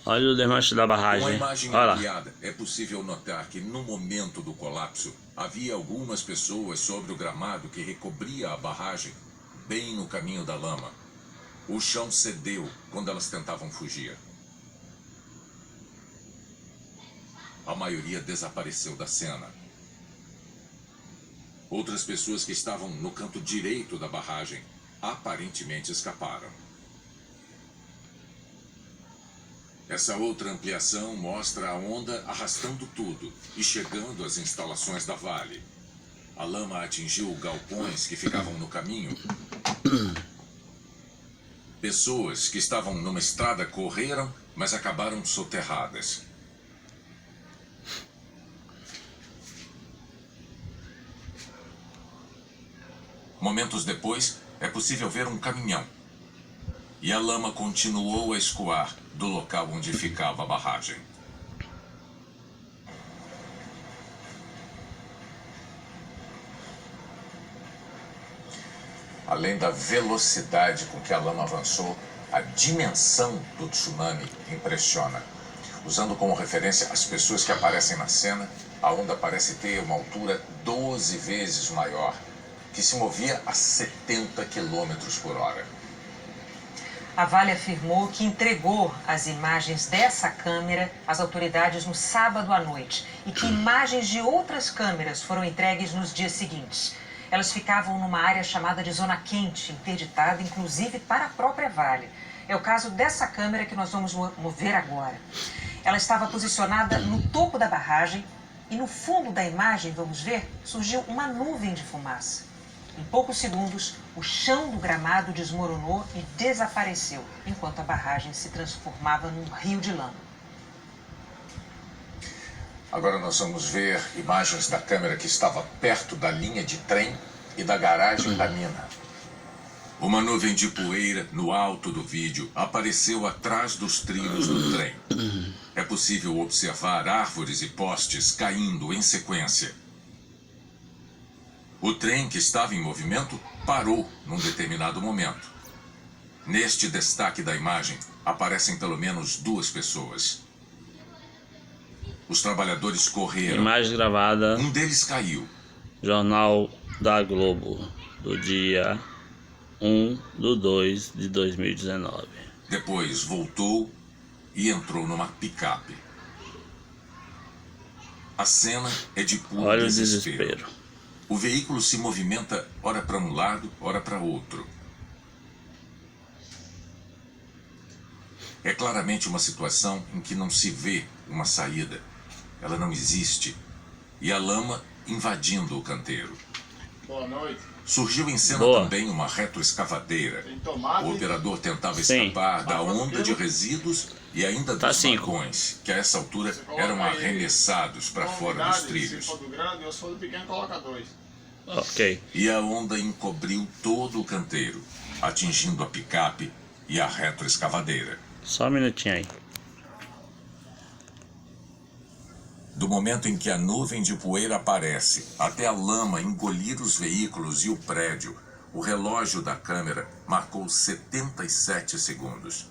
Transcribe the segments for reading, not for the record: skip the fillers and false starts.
Olha o desmanche da Com a barragem. imagem Olha lá. ampliada, é possível notar que no momento do colapso, havia algumas pessoas sobre o gramado que recobria a barragem, bem no caminho da lama. O chão cedeu quando elas tentavam fugir. A maioria desapareceu da cena. Outras pessoas que estavam no canto direito da barragem aparentemente escaparam. Essa outra ampliação mostra a onda arrastando tudo e chegando às instalações da Vale. A lama atingiu galpões que ficavam no caminho. Pessoas que estavam numa estrada correram, mas acabaram soterradas. Momentos depois, é possível ver um caminhão. E a lama continuou a escoar do local onde ficava a barragem. Além da velocidade com que a lama avançou, a dimensão do tsunami impressiona. Usando como referência as pessoas que aparecem na cena, a onda parece ter uma altura 12 vezes maior, que se movia a 70 km por hora. A Vale afirmou que entregou as imagens dessa câmera às autoridades no sábado à noite e que imagens de outras câmeras foram entregues nos dias seguintes. Elas ficavam numa área chamada de Zona Quente, interditada inclusive para a própria Vale. É o caso dessa câmera que nós vamos mover agora. Ela estava posicionada no topo da barragem e no fundo da imagem, vamos ver, surgiu uma nuvem de fumaça. Em poucos segundos, o chão do gramado desmoronou e desapareceu, enquanto a barragem se transformava num rio de lama. Agora nós vamos ver imagens da câmera que estava perto da linha de trem e da garagem da mina. Uma nuvem de poeira no alto do vídeo apareceu atrás dos trilhos do trem. É possível observar árvores e postes caindo em sequência. O trem que estava em movimento parou num determinado momento. Neste destaque da imagem, aparecem pelo menos 2 pessoas. Os trabalhadores correram. Imagem gravada. Um deles caiu. Jornal da Globo, do dia 1/2/2019. Depois voltou e entrou numa picape. A cena é de puro Olha o desespero. desespero. O veículo se movimenta ora para um lado, ora para outro. É claramente uma situação em que não se vê uma saída. Ela não existe. E a lama invadindo o canteiro. Boa noite. Surgiu em cena Boa. também uma retroescavadeira. Tem tomate? O operador tentava Sim. escapar da Mas quanto onda de tempo? resíduos e ainda Tá dos 5. vagões, que a essa altura Você coloca eram aí arremessados para uma fora unidade, dos trilhos. Se for do grande, ou se for do pequeno, coloca 2. Ok. E a onda encobriu todo o canteiro, atingindo a picape e a retroescavadeira. Só um minutinho aí. Do momento em que a nuvem de poeira aparece até a lama engolir os veículos e o prédio, o relógio da câmera marcou 77 segundos.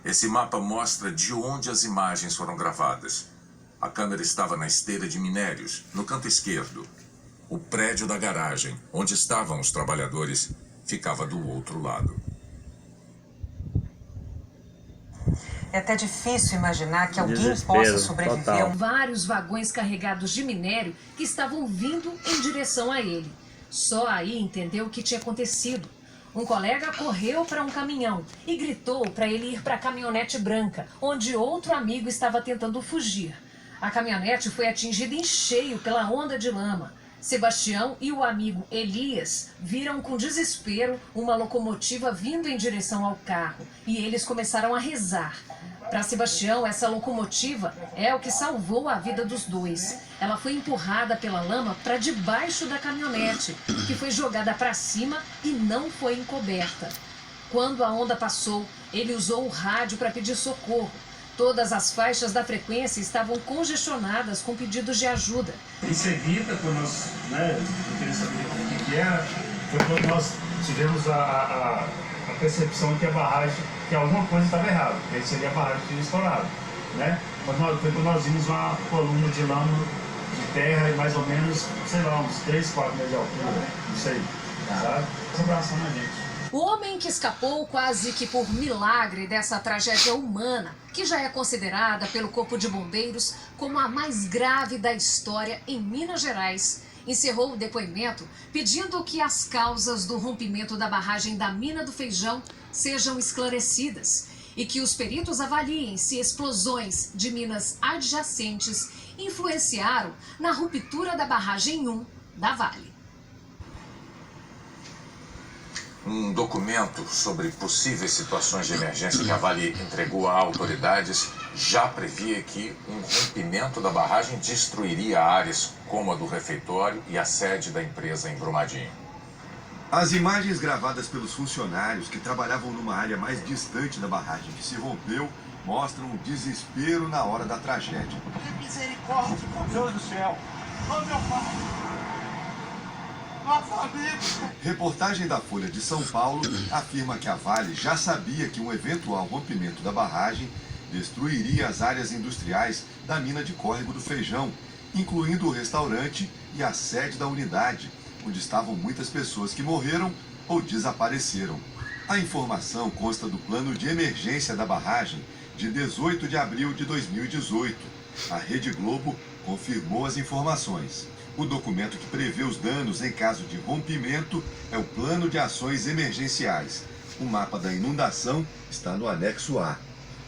Esse mapa mostra de onde as imagens foram gravadas. A câmera estava na esteira de minérios, no canto esquerdo. O prédio da garagem, onde estavam os trabalhadores, ficava do outro lado. É até difícil imaginar que alguém Desespero possa sobreviver total. a um... Vários vagões carregados de minério que estavam vindo em direção a ele. Só aí entendeu o que tinha acontecido. Um colega correu para um caminhão e gritou para ele ir para a caminhonete branca, onde outro amigo estava tentando fugir. A caminhonete foi atingida em cheio pela onda de lama. Sebastião e o amigo Elias viram com desespero uma locomotiva vindo em direção ao carro e eles começaram a rezar. Para Sebastião, essa locomotiva é o que salvou a vida dos dois. Ela foi empurrada pela lama para debaixo da caminhonete, que foi jogada para cima e não foi encoberta. Quando a onda passou, ele usou o rádio para pedir socorro. Todas as faixas da frequência estavam congestionadas com pedidos de ajuda. Em seguida, quando nós, eu queria saber o que era, foi quando nós tivemos a a percepção que a barragem, que alguma coisa estava errada, que aí seria a barragem que tinha estourado, né? Quando nós vimos uma coluna de lama de terra e mais ou menos, sei lá, uns 3, 4 metros de altura, não sei, sabe? Assombração na gente. O homem que escapou quase que por milagre dessa tragédia humana, que já é considerada pelo Corpo de Bombeiros como a mais grave da história em Minas Gerais, encerrou o depoimento pedindo que as causas do rompimento da barragem da Mina do Feijão sejam esclarecidas e que os peritos avaliem se explosões de minas adjacentes influenciaram na ruptura da barragem 1 da Vale. Um documento sobre possíveis situações de emergência que a Vale entregou a autoridades já previa que um rompimento da barragem destruiria áreas como a do refeitório e a sede da empresa em Brumadinho. As imagens gravadas pelos funcionários que trabalhavam numa área mais distante da barragem que se rompeu mostram o desespero na hora da tragédia. Que misericórdia, meu Deus do céu! Oh, meu pai! Nossa família! Reportagem da Folha de São Paulo afirma que a Vale já sabia que um eventual rompimento da barragem destruiria as áreas industriais da mina de Córrego do Feijão, incluindo o restaurante e a sede da unidade, onde estavam muitas pessoas que morreram ou desapareceram. A informação consta do plano de emergência da barragem de 18 de abril de 2018. A Rede Globo confirmou as informações. O documento que prevê os danos em caso de rompimento é o Plano de Ações Emergenciais. O mapa da inundação está no anexo A.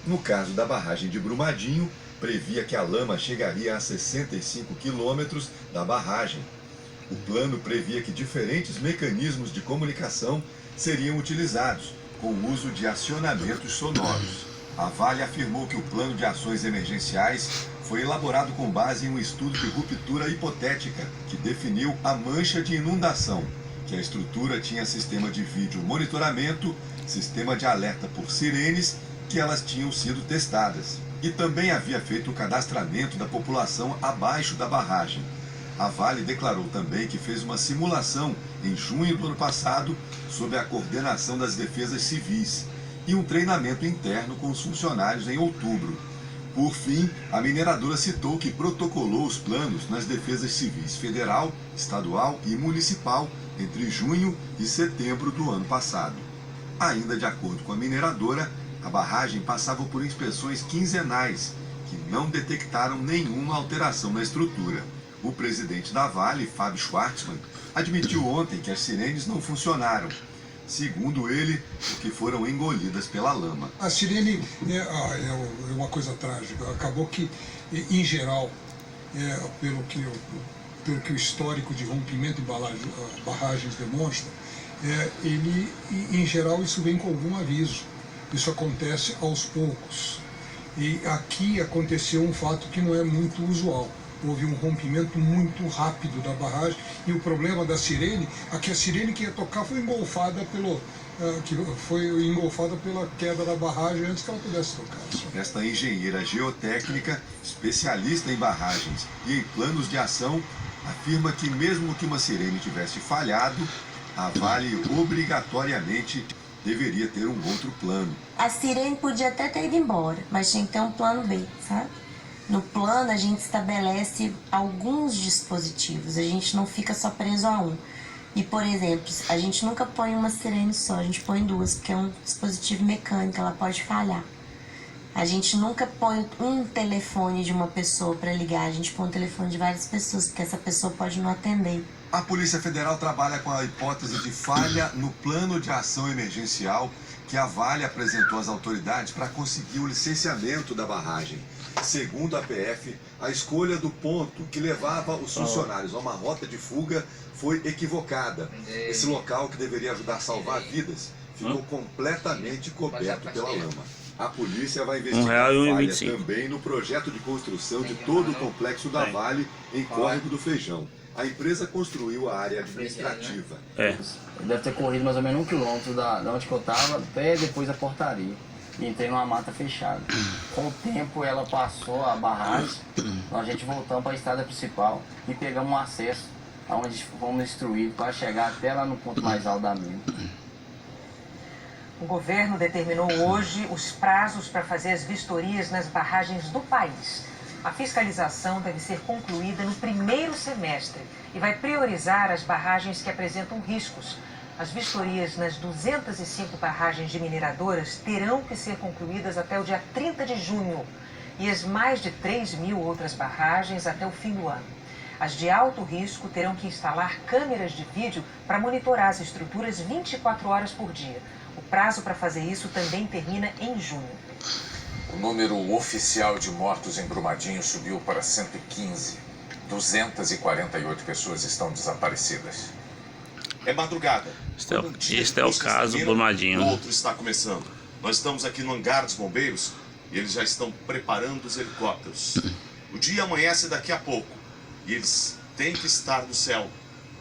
No caso da barragem de Brumadinho, previa que a lama chegaria a 65 quilômetros da barragem. O plano previa que diferentes mecanismos de comunicação seriam utilizados, com o uso de acionamentos sonoros. A Vale afirmou que o plano de ações emergenciais foi elaborado com base em um estudo de ruptura hipotética que definiu a mancha de inundação, que a estrutura tinha sistema de vídeo monitoramento, sistema de alerta por sirenes, que elas tinham sido testadas. E também havia feito o cadastramento da população abaixo da barragem. A Vale declarou também que fez uma simulação em junho do ano passado sob a coordenação das defesas civis e um treinamento interno com os funcionários em outubro. Por fim, a mineradora citou que protocolou os planos nas defesas civis federal, estadual e municipal entre junho e setembro do ano passado. Ainda de acordo com a mineradora, a barragem passava por inspeções quinzenais, que não detectaram nenhuma alteração na estrutura. O presidente da Vale, Fábio Schwartzman, admitiu ontem que as sirenes não funcionaram. Segundo ele, porque foram engolidas pela lama. A sirene é uma coisa trágica. Acabou que, em geral, pelo que o histórico de rompimento de barragens demonstra, em geral, isso vem com algum aviso. Isso acontece aos poucos. E aqui aconteceu um fato que não é muito usual. Houve um rompimento muito rápido da barragem e o problema da sirene, a sirene que ia tocar foi engolfada pela queda da barragem antes que ela pudesse tocar. Esta engenheira geotécnica, especialista em barragens e em planos de ação, afirma que mesmo que uma sirene tivesse falhado, a Vale obrigatoriamente deveria ter um outro plano. A sirene podia até ter ido embora, mas tinha que ter um plano B, sabe? No plano, a gente estabelece alguns dispositivos, a gente não fica só preso a um. E, por exemplo, a gente nunca põe uma sirene só, a gente põe duas, porque é um dispositivo mecânico, ela pode falhar. A gente nunca põe um telefone de uma pessoa para ligar, a gente põe um telefone de várias pessoas, porque essa pessoa pode não atender. A Polícia Federal trabalha com a hipótese de falha no plano de ação emergencial que a Vale apresentou às autoridades para conseguir o licenciamento da barragem. Segundo a PF, a escolha do ponto que levava os funcionários a uma rota de fuga foi equivocada. Esse local, que deveria ajudar a salvar vidas, ficou completamente coberto pela lama. A polícia vai investigar a falha também no projeto de construção de todo o complexo da Vale em Córrego do Feijão. A empresa construiu a área administrativa. Deve ter corrido mais ou menos 1 quilômetro da onde que eu estava, até depois da portaria. E entrei numa mata fechada. Com o tempo ela passou a barragem, então a gente voltamos para a estrada principal e pegamos um acesso aonde fomos instruídos para chegar até lá no ponto mais alto da mina. O governo determinou hoje os prazos para fazer as vistorias nas barragens do país. A fiscalização deve ser concluída no primeiro semestre e vai priorizar as barragens que apresentam riscos. As vistorias nas 205 barragens de mineradoras terão que ser concluídas até o dia 30 de junho e as mais de 3.000 outras barragens até o fim do ano. As de alto risco terão que instalar câmeras de vídeo para monitorar as estruturas 24 horas por dia. O prazo para fazer isso também termina em junho. O número oficial de mortos em Brumadinho subiu para 115. 248 pessoas estão desaparecidas. É madrugada. Este é o caso Brumadinho. O outro está começando. Nós estamos aqui no hangar dos bombeiros e eles já estão preparando os helicópteros. O dia amanhece daqui a pouco e eles têm que estar no céu,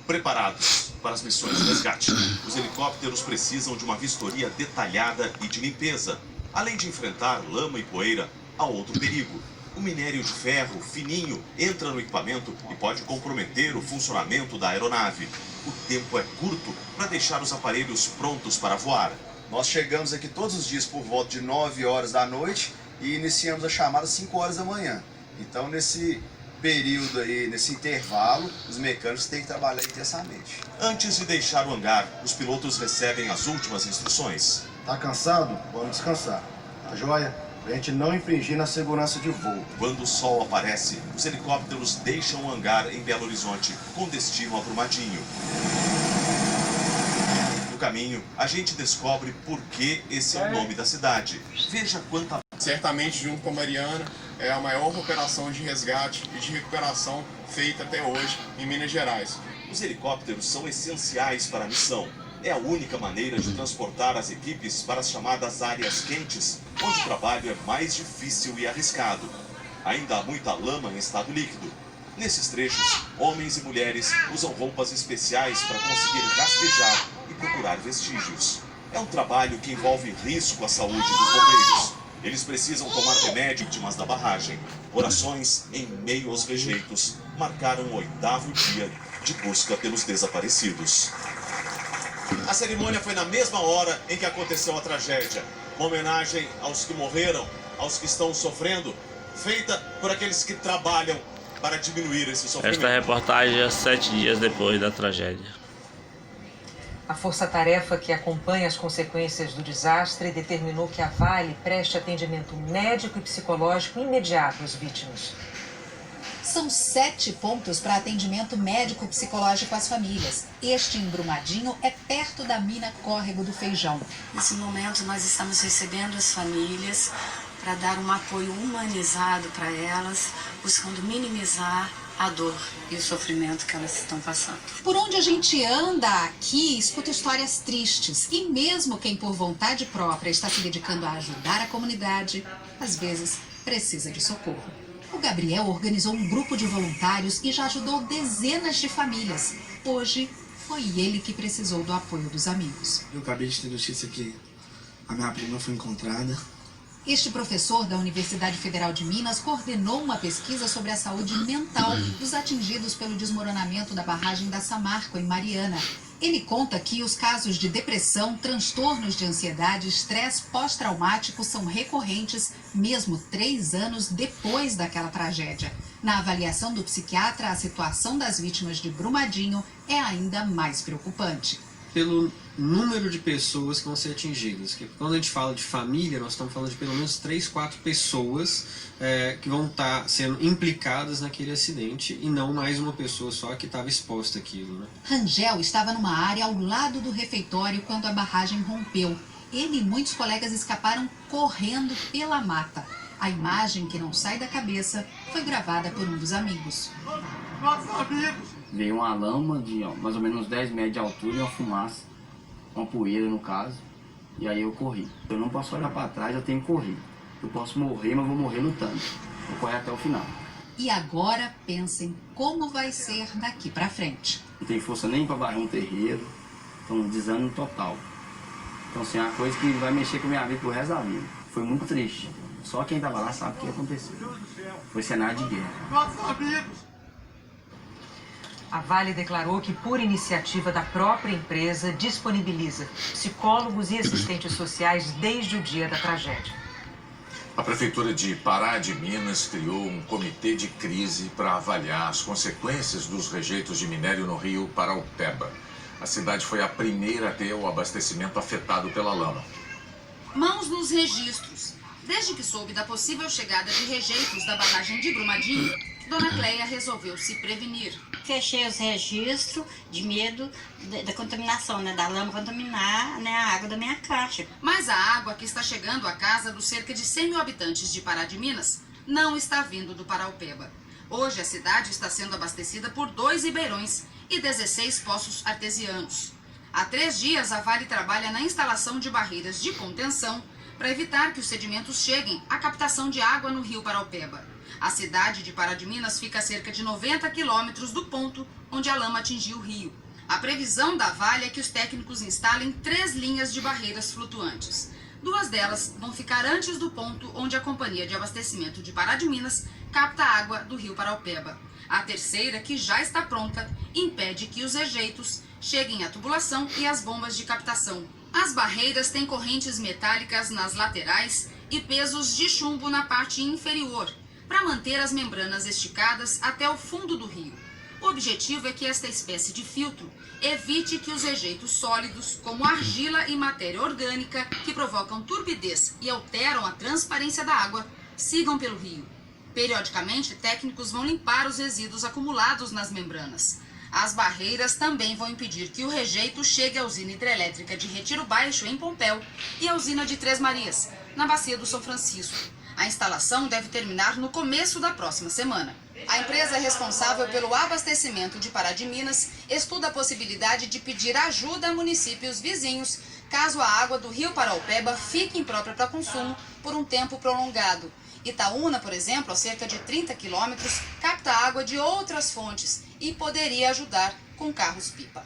preparados para as missões de resgate. Os helicópteros precisam de uma vistoria detalhada e de limpeza, além de enfrentar lama e poeira a outro perigo. O minério de ferro fininho entra no equipamento e pode comprometer o funcionamento da aeronave. O tempo é curto para deixar os aparelhos prontos para voar. Nós chegamos aqui todos os dias por volta de 9 horas da noite e iniciamos a chamada às 5 horas da manhã. Então, nesse período aí, nesse intervalo, os mecânicos têm que trabalhar intensamente. Antes de deixar o hangar, os pilotos recebem as últimas instruções. Tá cansado? Vamos descansar. Tá joia? Pra gente não infringir na segurança de voo. Quando o sol aparece, os helicópteros deixam o hangar em Belo Horizonte, com destino a Brumadinho. No caminho, a gente descobre por que esse é o nome da cidade. Veja quanta... Certamente, junto com a Mariana, é a maior operação de resgate e de recuperação feita até hoje em Minas Gerais. Os helicópteros são essenciais para a missão. É a única maneira de transportar as equipes para as chamadas áreas quentes, onde o trabalho é mais difícil e arriscado. Ainda há muita lama em estado líquido. Nesses trechos, homens e mulheres usam roupas especiais para conseguir rastejar e procurar vestígios. É um trabalho que envolve risco à saúde dos bombeiros. Eles precisam tomar remédio vítimas da barragem. Orações em meio aos rejeitos marcaram o 8º dia de busca pelos desaparecidos. A cerimônia foi na mesma hora em que aconteceu a tragédia. Uma homenagem aos que morreram, aos que estão sofrendo, feita por aqueles que trabalham para diminuir esse sofrimento. Esta reportagem é 7 dias depois da tragédia. A força-tarefa que acompanha as consequências do desastre determinou que a Vale preste atendimento médico e psicológico imediato às vítimas. São 7 pontos para atendimento médico-psicológico às famílias. Este em Brumadinho é perto da mina Córrego do Feijão. Nesse momento nós estamos recebendo as famílias para dar um apoio humanizado para elas, buscando minimizar a dor e o sofrimento que elas estão passando. Por onde a gente anda aqui, escuta histórias tristes. E mesmo quem por vontade própria está se dedicando a ajudar a comunidade, às vezes precisa de socorro. O Gabriel organizou um grupo de voluntários e já ajudou dezenas de famílias. Hoje, foi ele que precisou do apoio dos amigos. Eu acabei de ter notícia que a minha prima foi encontrada. Este professor da Universidade Federal de Minas coordenou uma pesquisa sobre a saúde mental dos atingidos pelo desmoronamento da barragem da Samarco, em Mariana. Ele conta que os casos de depressão, transtornos de ansiedade e estresse pós-traumático são recorrentes, mesmo 3 anos depois daquela tragédia. Na avaliação do psiquiatra, a situação das vítimas de Brumadinho é ainda mais preocupante. Pelo número de pessoas que vão ser atingidas. Que quando a gente fala de família, nós estamos falando de pelo menos 3, 4 pessoas que vão estar sendo implicadas naquele acidente e não mais uma pessoa só que estava exposta àquilo, né? Rangel estava numa área ao lado do refeitório quando a barragem rompeu. Ele e muitos colegas escaparam correndo pela mata. A imagem que não sai da cabeça foi gravada por um dos amigos. Veio uma lama de mais ou menos 10 metros de altura e uma fumaça, uma poeira no caso, e aí eu corri. Eu não posso olhar para trás, eu tenho que correr. Eu posso morrer, mas vou morrer lutando. Vou correr até o final. E agora pensem como vai ser daqui para frente. Não tem força nem para varrer um terreiro, então um desânimo total. Então assim, é uma coisa que vai mexer com a minha vida pro resto da vida. Foi muito triste. Só quem estava lá sabe o que aconteceu. Foi cenário de guerra. A Vale declarou que, por iniciativa da própria empresa, disponibiliza psicólogos e assistentes sociais desde o dia da tragédia. A Prefeitura de Pará de Minas criou um comitê de crise para avaliar as consequências dos rejeitos de minério no rio Paraupeba. A cidade foi a primeira a ter o abastecimento afetado pela lama. Mãos nos registros. Desde que soube da possível chegada de rejeitos da barragem de Brumadinho, Dona Cleia resolveu se prevenir. Fechei os registros de medo da contaminação, da lama contaminar a água da minha caixa. Mas a água que está chegando à casa dos cerca de 100 mil habitantes de Pará de Minas não está vindo do Paraupeba. Hoje a cidade está sendo abastecida por 2 ribeirões e 16 poços artesianos. Há 3 dias a Vale trabalha na instalação de barreiras de contenção para evitar que os sedimentos cheguem à captação de água no rio Paraupeba. A cidade de Pará de Minas fica a cerca de 90 quilômetros do ponto onde a lama atingiu o rio. A previsão da Vale é que os técnicos instalem 3 linhas de barreiras flutuantes. 2 delas vão ficar antes do ponto onde a Companhia de Abastecimento de Pará de Minas capta a água do rio Paraupeba. A terceira, que já está pronta, impede que os rejeitos cheguem à tubulação e às bombas de captação. As barreiras têm correntes metálicas nas laterais e pesos de chumbo na parte inferior, para manter as membranas esticadas até o fundo do rio. O objetivo é que esta espécie de filtro evite que os rejeitos sólidos, como argila e matéria orgânica, que provocam turbidez e alteram a transparência da água, sigam pelo rio. Periodicamente, técnicos vão limpar os resíduos acumulados nas membranas. As barreiras também vão impedir que o rejeito chegue à usina hidrelétrica de Retiro Baixo, em Pompéu, e à usina de Três Marias, na bacia do São Francisco. A instalação deve terminar no começo da próxima semana. A empresa responsável pelo abastecimento de Pará de Minas estuda a possibilidade de pedir ajuda a municípios vizinhos caso a água do rio Paraupeba fique imprópria para consumo por um tempo prolongado. Itaúna, por exemplo, a cerca de 30 quilômetros, capta água de outras fontes e poderia ajudar com carros-pipa.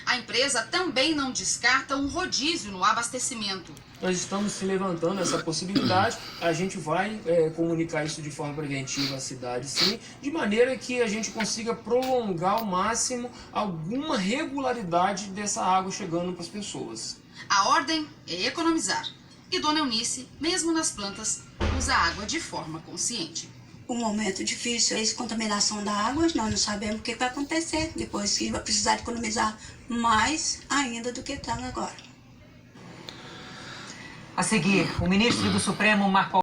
A empresa também não descarta um rodízio no abastecimento. Nós estamos se levantando essa possibilidade, a gente vai comunicar isso de forma preventiva à cidade, sim, de maneira que a gente consiga prolongar ao máximo alguma regularidade dessa água chegando para as pessoas. A ordem é economizar. E Dona Eunice, mesmo nas plantas, usa a água de forma consciente. Um momento difícil, a contaminação da água, nós não sabemos o que vai acontecer depois, que vai precisar economizar mais ainda do que está agora. A seguir, o ministro do Supremo, Marco